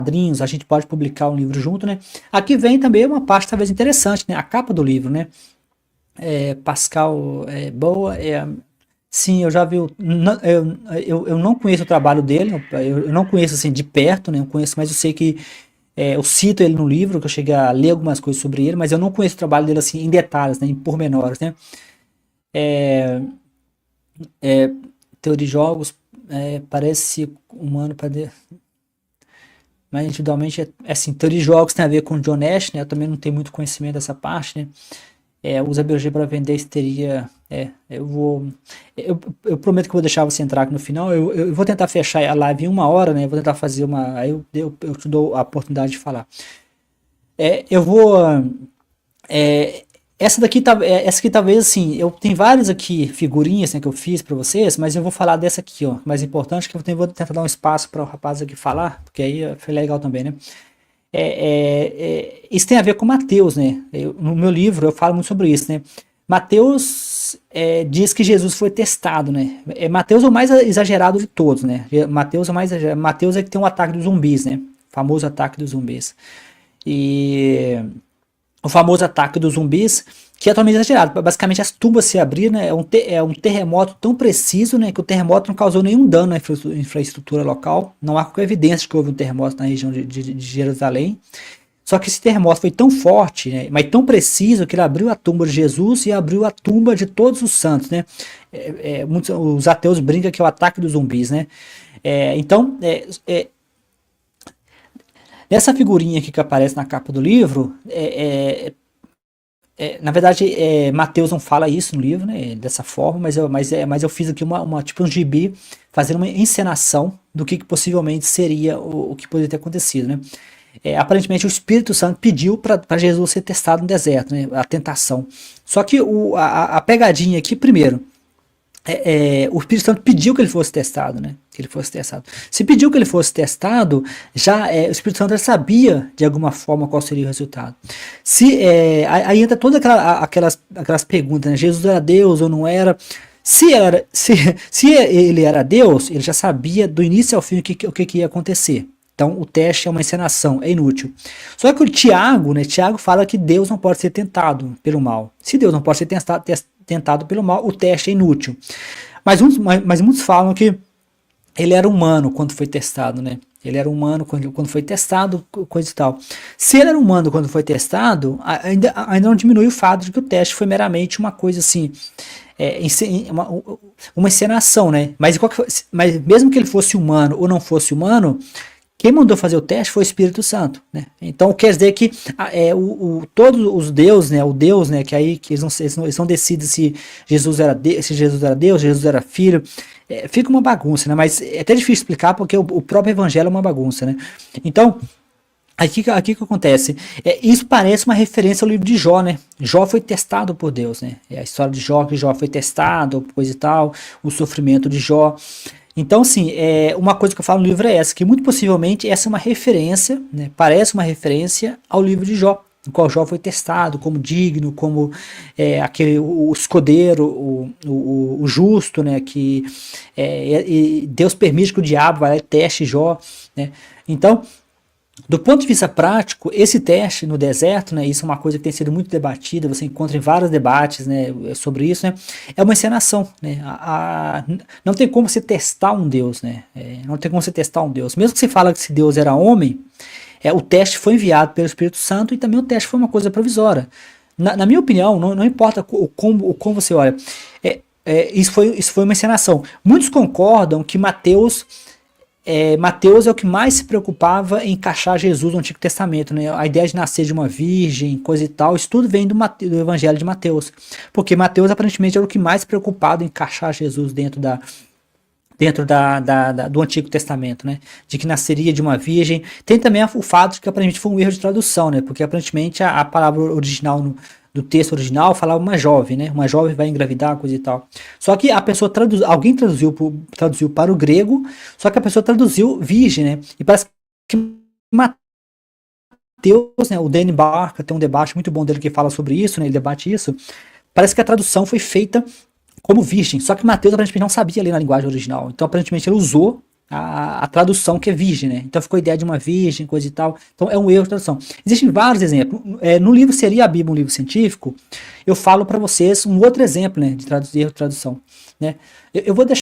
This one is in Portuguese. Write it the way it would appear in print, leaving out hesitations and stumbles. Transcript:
quadrinhos, a gente pode publicar um livro junto, né? Aqui vem também uma parte talvez interessante, né? A capa do livro, né? Pascal Boa, sim, eu já vi, eu não conheço o trabalho dele, eu não conheço assim de perto, né? Eu conheço, mas eu sei que eu cito ele no livro, que eu cheguei a ler algumas coisas sobre ele, mas eu não conheço o trabalho dele assim em detalhes, né? Em pormenores, né? É, Teoria de jogos, parece humano para mas individualmente assim, teoria de jogos tem a ver com o John Nash, né? Eu também não tenho muito conhecimento dessa parte, né? Usa biologia para vender histeria. Eu prometo que eu vou deixar você entrar aqui no final. Eu vou tentar fechar a live em 1 hora, né? Eu vou tentar fazer uma. Aí eu te dou a oportunidade de falar. Eu vou. é, essa aqui talvez assim. Eu tenho várias aqui figurinhas, né, que eu fiz para vocês, mas eu vou falar dessa aqui, ó. Mais importante que vou tentar dar um espaço para o rapaz aqui falar, porque aí foi legal também, né? Isso tem a ver com Mateus, né? No meu livro eu falo muito sobre isso, né? Mateus diz que Jesus foi testado, né? Mateus é o mais exagerado de todos, né? Mateus é o mais exagerado. Mateus é que tem um ataque dos zumbis, né? O famoso ataque dos zumbis. E o famoso ataque dos zumbis, que é totalmente exagerado. Basicamente, as tumbas se abriram, né? É um terremoto tão preciso, né? Que o terremoto não causou nenhum dano na infraestrutura local. Não há qualquer evidência de que houve um terremoto na região de Jerusalém. Só que esse terremoto foi tão forte, né, mas tão preciso, que ele abriu a tumba de Jesus e abriu a tumba de todos os santos, né? Os ateus brincam que é o ataque dos zumbis, né? Então, nessa figurinha aqui que aparece na capa do livro, na verdade, Mateus não fala isso no livro, né, dessa forma, mas eu fiz aqui tipo um gibi, fazendo uma encenação do que possivelmente seria o que poderia ter acontecido, né? Aparentemente o Espírito Santo pediu para Jesus ser testado no deserto, né, a tentação. Só que a pegadinha aqui, primeiro, o Espírito Santo pediu que ele fosse testado, né? Que ele fosse testado. Se pediu que ele fosse testado, já o Espírito Santo já sabia de alguma forma qual seria o resultado. Aí entra todas aquelas perguntas, né? Jesus era Deus ou não era? Se ele era Deus, ele já sabia do início ao fim o que ia acontecer. Então o teste é uma encenação, é inútil. Só que o Tiago, né? Tiago fala que Deus não pode ser tentado pelo mal. Se Deus não pode ser tentado pelo mal, o teste é inútil. Mas muitos falam que ele era humano quando foi testado, né? Ele era humano quando foi testado, coisa e tal. Se ele era humano quando foi testado, ainda não diminui o fato de que o teste foi meramente uma coisa assim, uma encenação, né? Mas mesmo que ele fosse humano ou não fosse humano, quem mandou fazer o teste foi o Espírito Santo, né? Então quer dizer que todos os deuses, né? O Deus, né? Que aí que eles não decidem se Jesus era Deus, Jesus era filho. Fica uma bagunça, né? Mas é até difícil explicar porque o próprio evangelho é uma bagunça, né? Então, aqui que acontece? Isso parece uma referência ao livro de Jó, né? Jó foi testado por Deus, né? A história de Jó, que Jó foi testado, coisa e tal, o sofrimento de Jó. Então, assim, uma coisa que eu falo no livro é essa, que muito possivelmente essa é uma referência, né, parece uma referência ao livro de Jó, no qual Jó foi testado como digno, como o escudeiro, o justo, né, que e Deus permite que o diabo vá lá e teste Jó, né. Então, do ponto de vista prático, esse teste no deserto, né, isso é uma coisa que tem sido muito debatida, você encontra em vários debates, né, sobre isso, né, é uma encenação, né, não tem como você testar um Deus, né, não tem como você testar um Deus, mesmo que você fala que esse Deus era homem, o teste foi enviado pelo Espírito Santo e também o teste foi uma coisa provisória. Na minha opinião, não importa como você olha, isso foi uma encenação. Muitos concordam que Mateus é o que mais se preocupava em encaixar Jesus no Antigo Testamento, né? A ideia de nascer de uma virgem, coisa e tal, isso tudo vem do Evangelho de Mateus, porque Mateus aparentemente era o que mais preocupado em encaixar Jesus dentro do Antigo Testamento, né? De que nasceria de uma virgem. Tem também o fato de que aparentemente foi um erro de tradução, né? Porque aparentemente a palavra original do texto original falava uma jovem, né? Uma jovem vai engravidar, coisa e tal. Só que a pessoa alguém traduziu para o grego, só que a pessoa traduziu virgem, né? E parece que Mateus, né? O Danny Barker tem um debate muito bom dele que fala sobre isso, né? Ele debate isso. Parece que a tradução foi feita como virgem, só que Mateus aparentemente não sabia ler na linguagem original. Então aparentemente ele usou a tradução que é virgem, né? Então ficou a ideia de uma virgem, coisa e tal. Então é um erro de tradução. Existem vários exemplos. No livro Seria a Bíblia um Livro Científico, eu falo para vocês um outro exemplo, né, de erro de tradução, né? Eu vou deixar